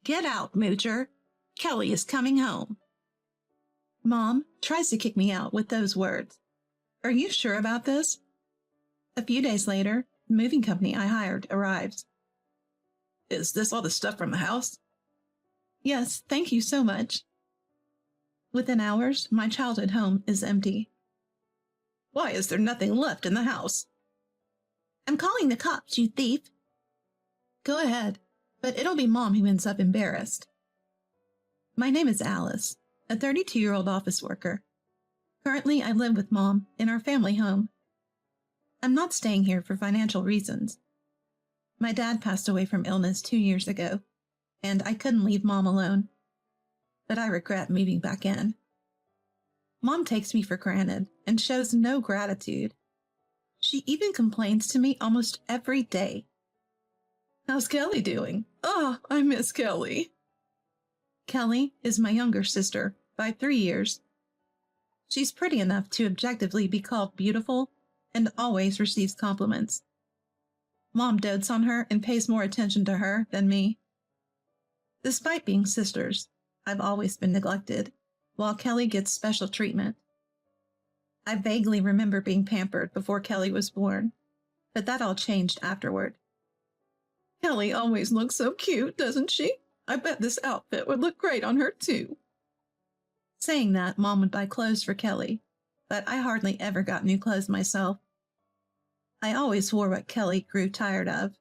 Get out, Moocher. Kelly is coming home. Mom tries to kick me out with those words. Are you sure about this? A few days later, the moving company I hired arrives. Is this all the stuff from the house? Yes, thank you so much. Within hours, my childhood home is empty. Why is there nothing left in the house? I'm calling the cops, you thief. Go ahead, but it'll be Mom who ends up embarrassed. My name is Alice, a 32-year-old office worker. Currently, I live with Mom in our family home. I'm not staying here for financial reasons. My dad passed away from illness 2 years ago, and I couldn't leave Mom alone. But I regret moving back in. Mom takes me for granted and shows no gratitude. She even complains to me almost every day. How's Kelly doing? Oh, I miss Kelly. Kelly is my younger sister by 3 years. She's pretty enough to objectively be called beautiful and always receives compliments. Mom dotes on her and pays more attention to her than me. Despite being sisters, I've always been neglected, while Kelly gets special treatment. I vaguely remember being pampered before Kelly was born, but that all changed afterward. Kelly always looks so cute, doesn't she? I bet this outfit would look great on her, too. Saying that, Mom would buy clothes for Kelly, but I hardly ever got new clothes myself. I always wore what Kelly grew tired of.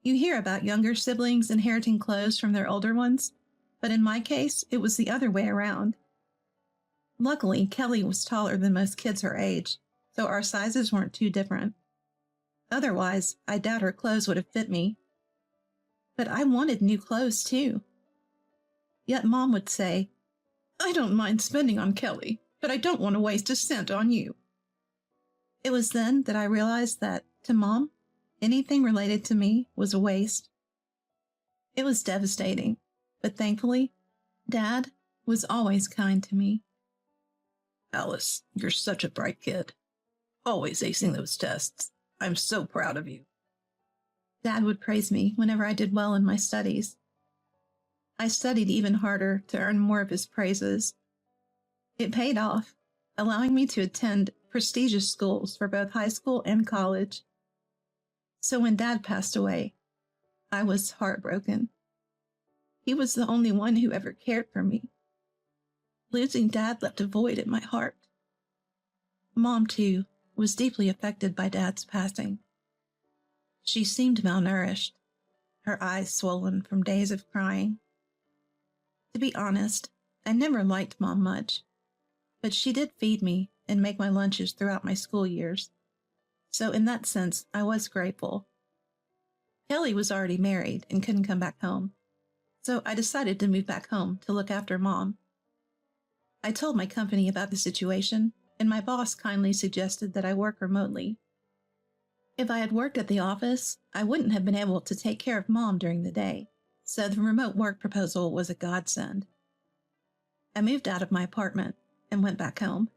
You hear about younger siblings inheriting clothes from their older ones, but in my case, it was the other way around. Luckily, Kelly was taller than most kids her age, so our sizes weren't too different. Otherwise, I doubt her clothes would have fit me. But I wanted new clothes, too. Yet Mom would say, I don't mind spending on Kelly, but I don't want to waste a cent on you. It was then that I realized that, to Mom, anything related to me was a waste. It was devastating, but thankfully, Dad was always kind to me. Alice, you're such a bright kid. Always acing those tests. I'm so proud of you. Dad would praise me whenever I did well in my studies. I studied even harder to earn more of his praises. It paid off, allowing me to attend prestigious schools for both high school and college. So when Dad passed away, I was heartbroken. He was the only one who ever cared for me. Losing Dad left a void in my heart. Mom, too, was deeply affected by Dad's passing. She seemed malnourished, her eyes swollen from days of crying. To be honest, I never liked Mom much, but she did feed me and make my lunches throughout my school years. So in that sense, I was grateful. Kelly was already married and couldn't come back home, so I decided to move back home to look after Mom. I told my company about the situation, and my boss kindly suggested that I work remotely. If I had worked at the office, I wouldn't have been able to take care of Mom during the day, so the remote work proposal was a godsend. I moved out of my apartment and went back home.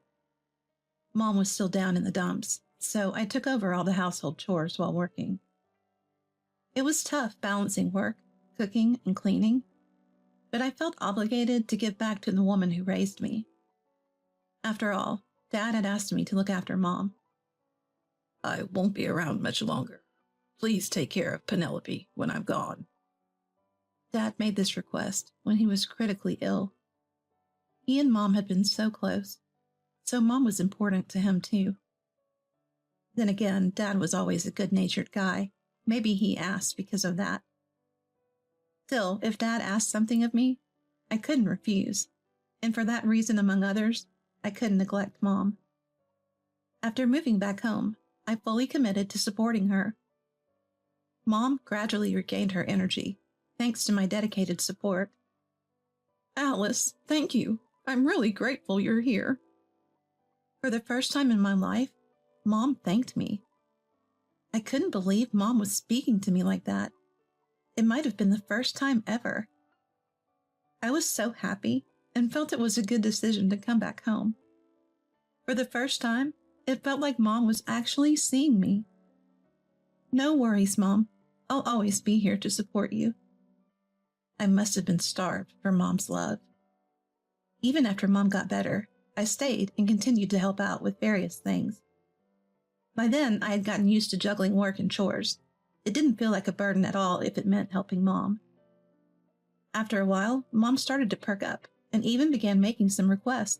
Mom was still down in the dumps, so I took over all the household chores while working. It was tough balancing work, cooking, and cleaning, but I felt obligated to give back to the woman who raised me. After all, Dad had asked me to look after Mom. I won't be around much longer. Please take care of Penelope when I'm gone. Dad made this request when he was critically ill. He and Mom had been so close, so Mom was important to him too. Then again, Dad was always a good-natured guy. Maybe he asked because of that. Still, if Dad asked something of me, I couldn't refuse, and for that reason, among others, I couldn't neglect Mom. After moving back home, I fully committed to supporting her. Mom gradually regained her energy, thanks to my dedicated support. Alice, thank you. I'm really grateful you're here. For the first time in my life, Mom thanked me. I couldn't believe Mom was speaking to me like that. It might have been the first time ever. I was so happy and felt it was a good decision to come back home. For the first time, it felt like Mom was actually seeing me. No worries, Mom. I'll always be here to support you. I must have been starved for Mom's love. Even after Mom got better, I stayed and continued to help out with various things. By then, I had gotten used to juggling work and chores. It didn't feel like a burden at all if it meant helping Mom. After a while, Mom started to perk up and even began making some requests.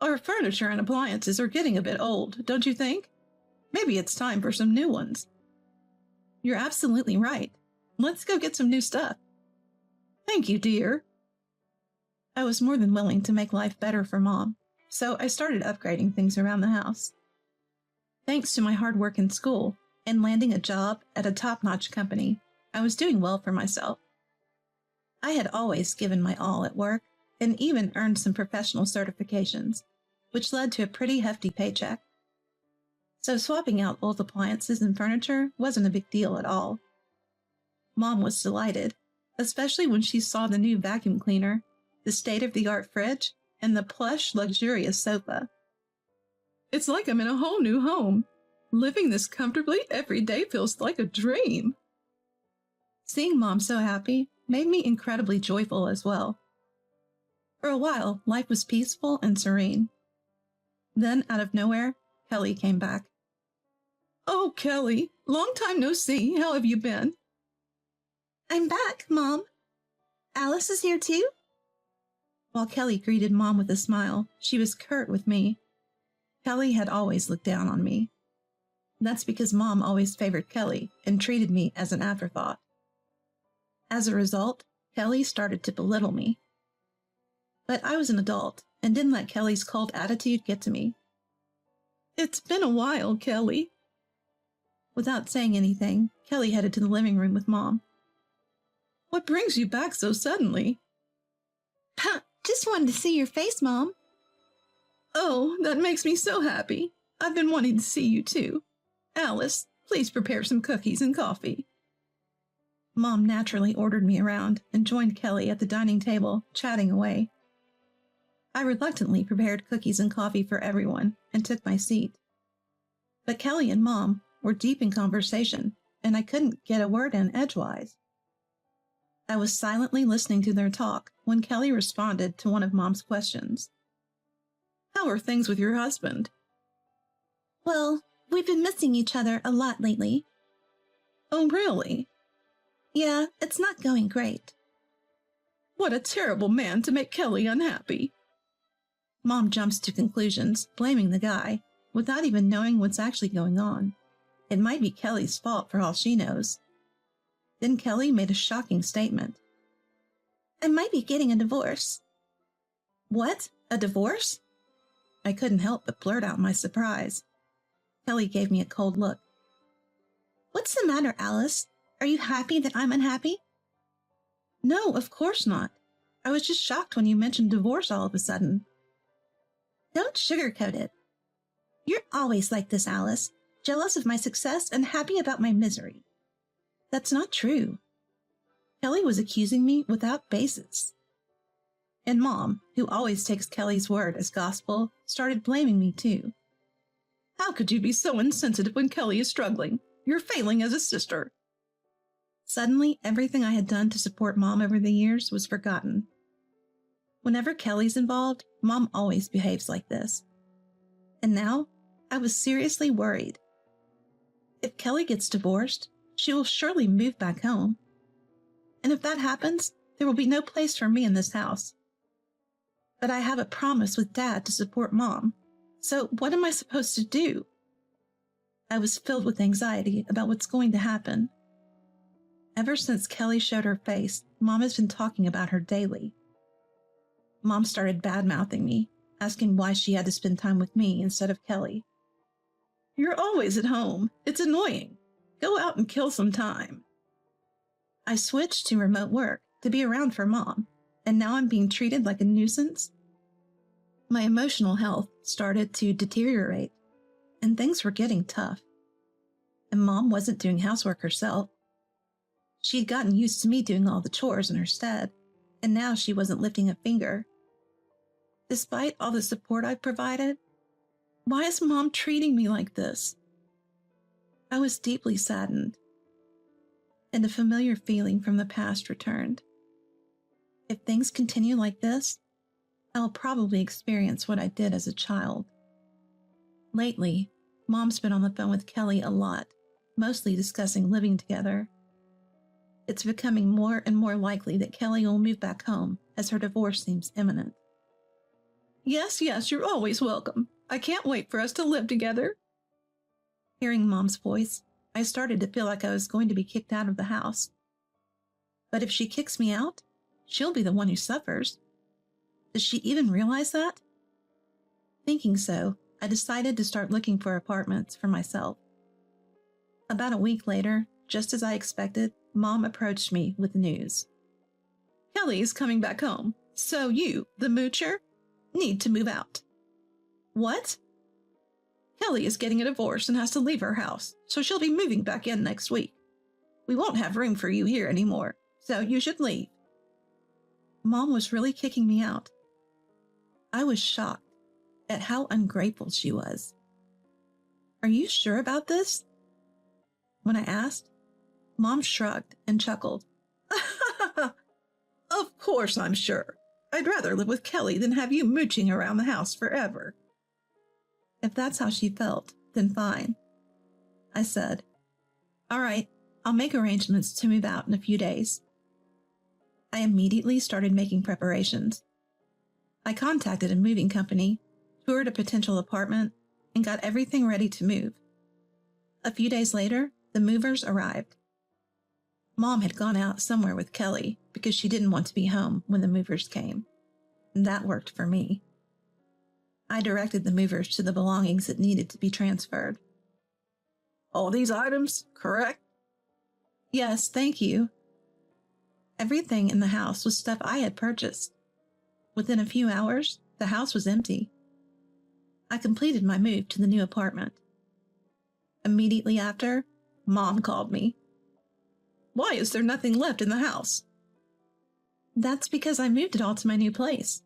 Our furniture and appliances are getting a bit old, don't you think? Maybe it's time for some new ones. You're absolutely right. Let's go get some new stuff. Thank you, dear. I was more than willing to make life better for Mom, so I started upgrading things around the house. Thanks to my hard work in school and landing a job at a top-notch company, I was doing well for myself. I had always given my all at work and even earned some professional certifications, which led to a pretty hefty paycheck. So swapping out old appliances and furniture wasn't a big deal at all. Mom was delighted, especially when she saw the new vacuum cleaner, the state-of-the-art fridge, and the plush, luxurious sofa. It's like I'm in a whole new home. Living this comfortably every day feels like a dream. Seeing Mom so happy made me incredibly joyful as well. For a while, life was peaceful and serene. Then, out of nowhere, Kelly came back. Oh, Kelly, long time no see. How have you been? I'm back, Mom. Alice is here too? While Kelly greeted Mom with a smile, she was curt with me. Kelly had always looked down on me. That's because Mom always favored Kelly and treated me as an afterthought. As a result, Kelly started to belittle me. But I was an adult and didn't let Kelly's cold attitude get to me. It's been a while, Kelly. Without saying anything, Kelly headed to the living room with Mom. What brings you back so suddenly? Just wanted to see your face, Mom. Oh, that makes me so happy. I've been wanting to see you too. Alice, please prepare some cookies and coffee. Mom naturally ordered me around and joined Kelly at the dining table, chatting away. I reluctantly prepared cookies and coffee for everyone and took my seat. But Kelly and Mom were deep in conversation, and I couldn't get a word in edgewise. I was silently listening to their talk when Kelly responded to one of Mom's questions. How are things with your husband? Well, we've been missing each other a lot lately. Oh, really? Yeah, it's not going great. What a terrible man to make Kelly unhappy. Mom jumps to conclusions, blaming the guy, without even knowing what's actually going on. It might be Kelly's fault for all she knows. Then Kelly made a shocking statement. I might be getting a divorce. What? A divorce? I couldn't help but blurt out my surprise. Kelly gave me a cold look. What's the matter, Alice? Are you happy that I'm unhappy? No, of course not. I was just shocked when you mentioned divorce all of a sudden. Don't sugarcoat it. You're always like this, Alice, jealous of my success and happy about my misery. That's not true. Kelly was accusing me without basis. And Mom, who always takes Kelly's word as gospel, started blaming me too. How could you be so insensitive when Kelly is struggling? You're failing as a sister. Suddenly, everything I had done to support Mom over the years was forgotten. Whenever Kelly's involved, Mom always behaves like this. And now, I was seriously worried. If Kelly gets divorced, she will surely move back home. And if that happens, there will be no place for me in this house. But I have a promise with Dad to support Mom, so what am I supposed to do? I was filled with anxiety about what's going to happen. Ever since Kelly showed her face, Mom has been talking about her daily. Mom started bad-mouthing me, asking why she had to spend time with me instead of Kelly. You're always at home. It's annoying. Go out and kill some time. I switched to remote work to be around for Mom, and now I'm being treated like a nuisance. My emotional health started to deteriorate, and things were getting tough. And Mom wasn't doing housework herself. She'd gotten used to me doing all the chores in her stead, and now she wasn't lifting a finger. Despite all the support I've provided, why is Mom treating me like this? I was deeply saddened. and a familiar feeling from the past returned. If things continue like this, I'll probably experience what I did as a child. Lately, Mom's been on the phone with Kelly a lot, mostly discussing living together. It's becoming more and more likely that Kelly will move back home as her divorce seems imminent. Yes, you're always welcome. I can't wait for us to live together. Hearing Mom's voice, I started to feel like I was going to be kicked out of the house. But if she kicks me out, she'll be the one who suffers. Does she even realize that? Thinking so, I decided to start looking for apartments for myself. About a week later, just as I expected, Mom approached me with news. Kelly is coming back home, so you, the moocher, need to move out. What? Kelly is getting a divorce and has to leave her house, so she'll be moving back in next week. We won't have room for you here anymore, so you should leave. Mom was really kicking me out. I was shocked at how ungrateful she was. Are you sure about this? When I asked, Mom shrugged and chuckled. Of course I'm sure. I'd rather live with Kelly than have you mooching around the house forever. If that's how she felt, then fine. I said, all right, I'll make arrangements to move out in a few days. I immediately started making preparations. I contacted a moving company, toured a potential apartment, and got everything ready to move. A few days later, the movers arrived. Mom had gone out somewhere with Kelly because she didn't want to be home when the movers came. And that worked for me. I directed the movers to the belongings that needed to be transferred. All these items, correct? Yes, thank you. Everything in the house was stuff I had purchased. Within a few hours, the house was empty. I completed my move to the new apartment. Immediately after, Mom called me. Why is there nothing left in the house? That's because I moved it all to my new place.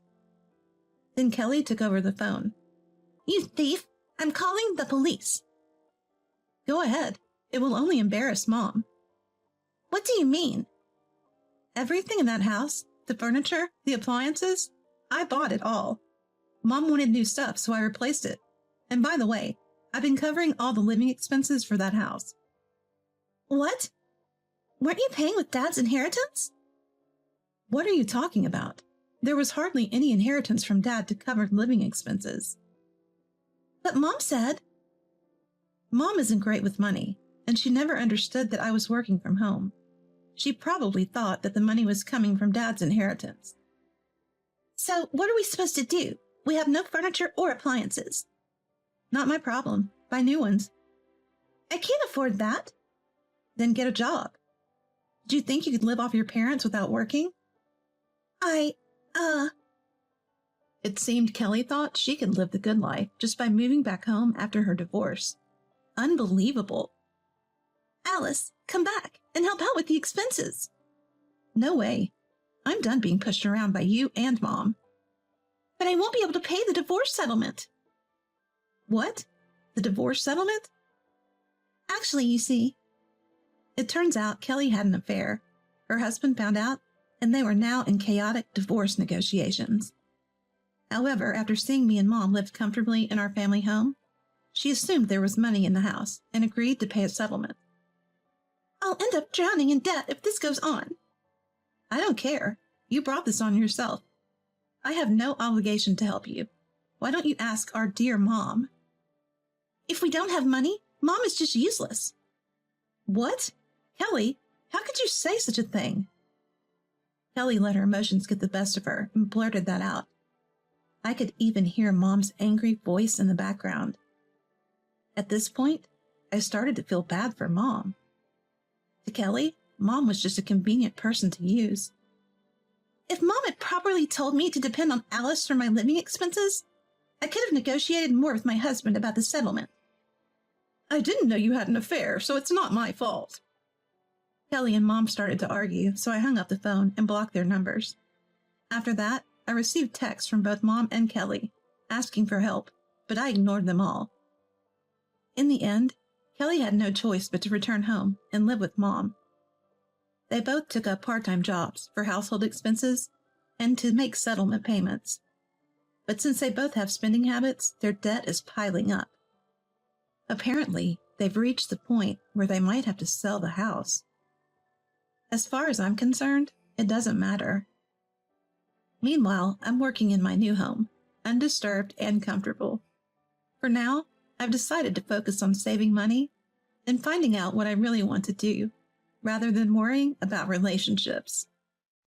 Then Kelly took over the phone. You thief! I'm calling the police. Go ahead. It will only embarrass Mom. What do you mean? Everything in that house, the furniture, the appliances, I bought it all. Mom wanted new stuff, so I replaced it. And by the way, I've been covering all the living expenses for that house. What? Weren't you paying with Dad's inheritance? What are you talking about? There was hardly any inheritance from Dad to cover living expenses. But Mom said... Mom isn't great with money, and she never understood that I was working from home. She probably thought that the money was coming from Dad's inheritance. So what are we supposed to do? We have no furniture or appliances. Not my problem. Buy new ones. I can't afford that. Then get a job. Do you think you could live off your parents without working? It seemed Kelly thought she could live the good life just by moving back home after her divorce. Unbelievable. Alice, come back and help out with the expenses. No way. I'm done being pushed around by you and Mom. But I won't be able to pay the divorce settlement. What? The divorce settlement? Actually, you see, it turns out Kelly had an affair. Her husband found out, and they were now in chaotic divorce negotiations. However, after seeing me and Mom live comfortably in our family home, she assumed there was money in the house and agreed to pay a settlement. I'll end up drowning in debt if this goes on. I don't care. You brought this on yourself. I have no obligation to help you. Why don't you ask our dear Mom? If we don't have money, Mom is just useless. What? Kelly, how could you say such a thing? Kelly let her emotions get the best of her and blurted that out. I could even hear Mom's angry voice in the background. At this point, I started to feel bad for Mom. To Kelly, Mom was just a convenient person to use. If Mom had properly told me to depend on Alice for my living expenses, I could have negotiated more with my husband about the settlement. I didn't know you had an affair, so it's not my fault. Kelly and Mom started to argue, so I hung up the phone and blocked their numbers. After that, I received texts from both Mom and Kelly, asking for help, but I ignored them all. In the end, Kelly had no choice but to return home and live with Mom. They both took up part-time jobs for household expenses and to make settlement payments. But since they both have spending habits, their debt is piling up. Apparently, they've reached the point where they might have to sell the house. As far as I'm concerned, it doesn't matter. Meanwhile, I'm working in my new home, undisturbed and comfortable. For now, I've decided to focus on saving money and finding out what I really want to do, rather than worrying about relationships.